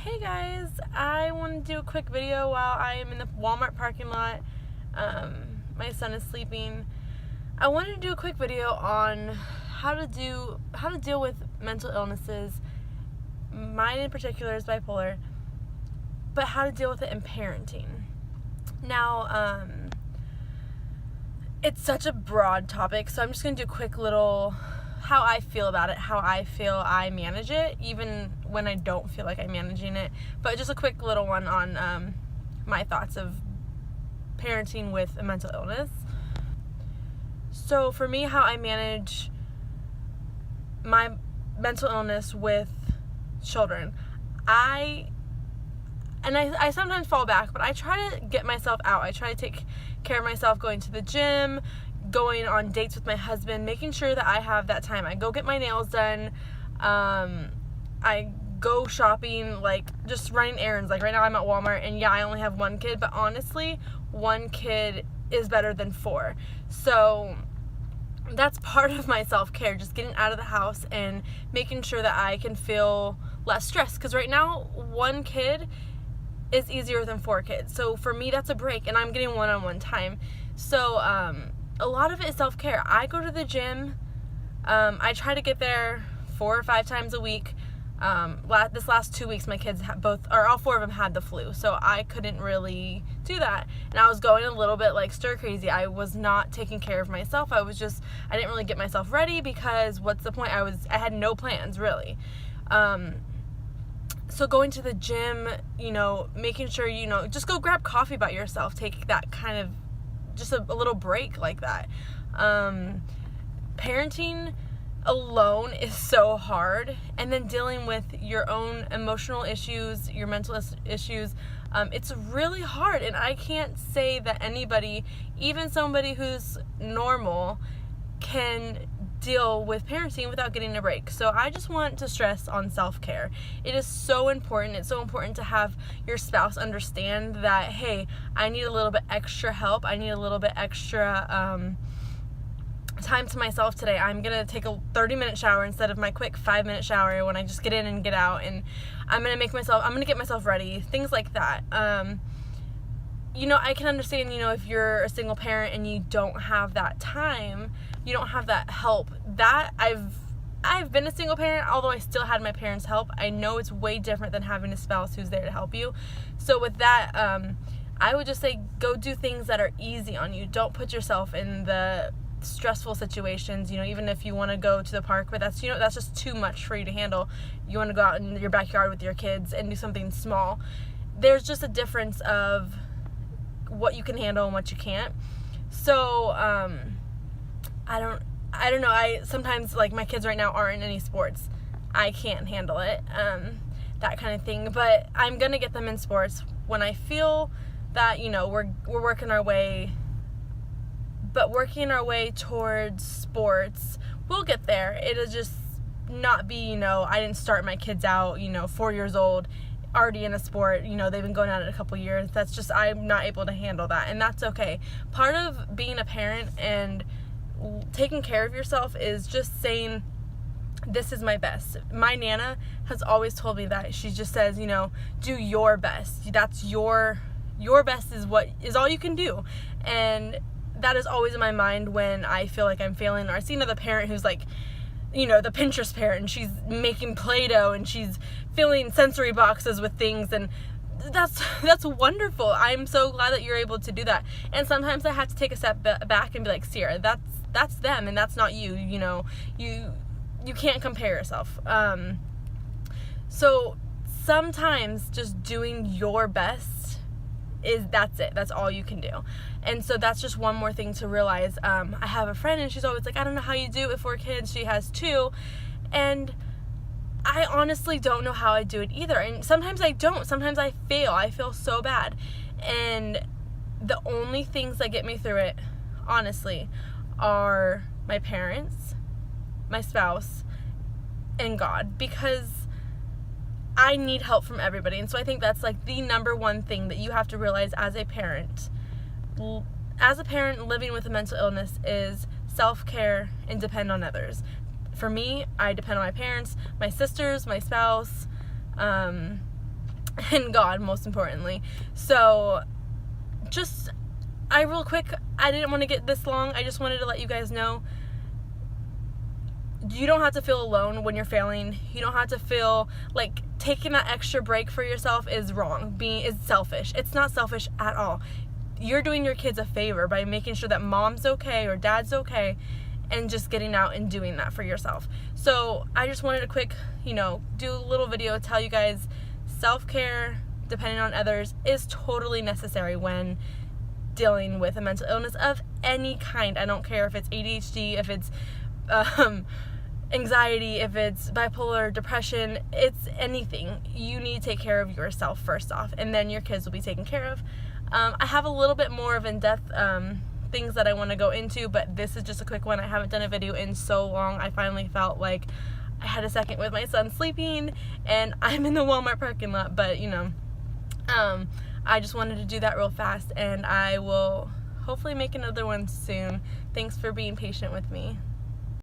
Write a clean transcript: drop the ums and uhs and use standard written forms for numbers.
Hey guys, I want to do a quick video while I am in the Walmart parking lot. My son is sleeping. I wanted to do a quick video on how to deal with mental illnesses. Mine in particular is bipolar, but how to deal with it in parenting. Now, it's such a broad topic, so I'm just going to do a quick little how I feel about it, how I feel I manage it, even when I don't feel like I'm managing it. But just a quick little one on my thoughts of parenting with a mental illness. So for me, how I manage my mental illness with children, I sometimes fall back, but I try to get myself out. I try to take care of myself, going to the gym, going on dates with my husband, making sure that I have that time. I go get my nails done. I go shopping, like just running errands. Like right now I'm at Walmart, and yeah, I only have one kid, but honestly, one kid is better than four. So that's part of my self-care, just getting out of the house and making sure that I can feel less stressed. Because right now, one kid is easier than four kids. So for me, that's a break, and I'm getting one-on-one time. So a lot of it is self-care. I go to the gym. I try to get there 4 or 5 times a week. This last 2 weeks, my kids all 4 of them had the flu, so I couldn't really do that. And I was going a little bit like stir crazy. I was not taking care of myself. I didn't really get myself ready, because what's the point? I had no plans really. So going to the gym, making sure, just go grab coffee by yourself. Take that kind of, just a little break like that. Parenting alone is so hard, and then dealing with your own emotional issues, your mental issues, it's really hard. And I can't say that anybody, even somebody who's normal, can deal with parenting without getting a break. So I just want to stress on self-care. It is so important. It's so important to have your spouse understand that, hey, I need a little bit extra help. I need a little bit extra time to myself today. I'm gonna take a 30-minute shower instead of my quick 5-minute shower when I just get in and get out, and I'm gonna get myself ready, things like that. I can understand, if you're a single parent and you don't have that time, you don't have that help. That I've been a single parent, although I still had my parents' help. I know it's way different than having a spouse who's there to help you. So with that, I would just say go do things that are easy on you. Don't put yourself in the stressful situations, even if you want to go to the park, but that's just too much for you to handle. You want to go out in your backyard with your kids and do something small. There's just a difference of what you can handle and what you can't. So I don't know. Sometimes, like, my kids right now aren't in any sports. I can't handle it, that kind of thing. But I'm gonna get them in sports when I feel that we're working our way. But working our way towards sports, we'll get there. It'll just not be, I didn't start my kids out, 4 years old, already in a sport. They've been going at it a couple years. That's just, I'm not able to handle that, and that's okay. Part of being a parent and taking care of yourself is just saying, this is my best. My Nana has always told me that. She just says, do your best. That's your best is all you can do. And that is always in my mind when I feel like I'm failing, or I see another parent who's like, the Pinterest parent, and she's making Play-Doh and she's filling sensory boxes with things, and that's wonderful. I'm so glad that you're able to do that. And sometimes I have to take a step back and be like, Sierra, that's them, and that's not you. You can't compare yourself. So sometimes just doing your best that's it. That's all you can do. And so that's just one more thing to realize. I have a friend, and she's always like, I don't know how you do it with 4 kids. She has 2. And I honestly don't know how I do it either. And sometimes I don't. Sometimes I fail. I feel so bad. And the only things that get me through it, honestly, are my parents, my spouse, and God. Because I need help from everybody. And so I think that's like the number one thing that you have to realize as a parent. As a parent living with a mental illness is self-care and depend on others. For me, I depend on my parents, my sisters, my spouse, and God, most importantly. So just, real quick, I didn't want to get this long. I just wanted to let you guys know, you don't have to feel alone when you're failing. You don't have to feel like taking that extra break for yourself is wrong. Is selfish. It's not selfish at all. You're doing your kids a favor by making sure that mom's okay or dad's okay, and just getting out and doing that for yourself. So I just wanted to quick, do a little video, tell you guys self-care, depending on others, is totally necessary when dealing with a mental illness of any kind. I don't care if it's ADHD, if it's anxiety, if it's bipolar, depression, it's anything. You need to take care of yourself first off, and then your kids will be taken care of. I have a little bit more of in-depth things that I want to go into, but this is just a quick one. I haven't done a video in so long. I finally felt like I had a second with my son sleeping, and I'm in the Walmart parking lot, but I just wanted to do that real fast, and I will hopefully make another one soon. Thanks for being patient with me.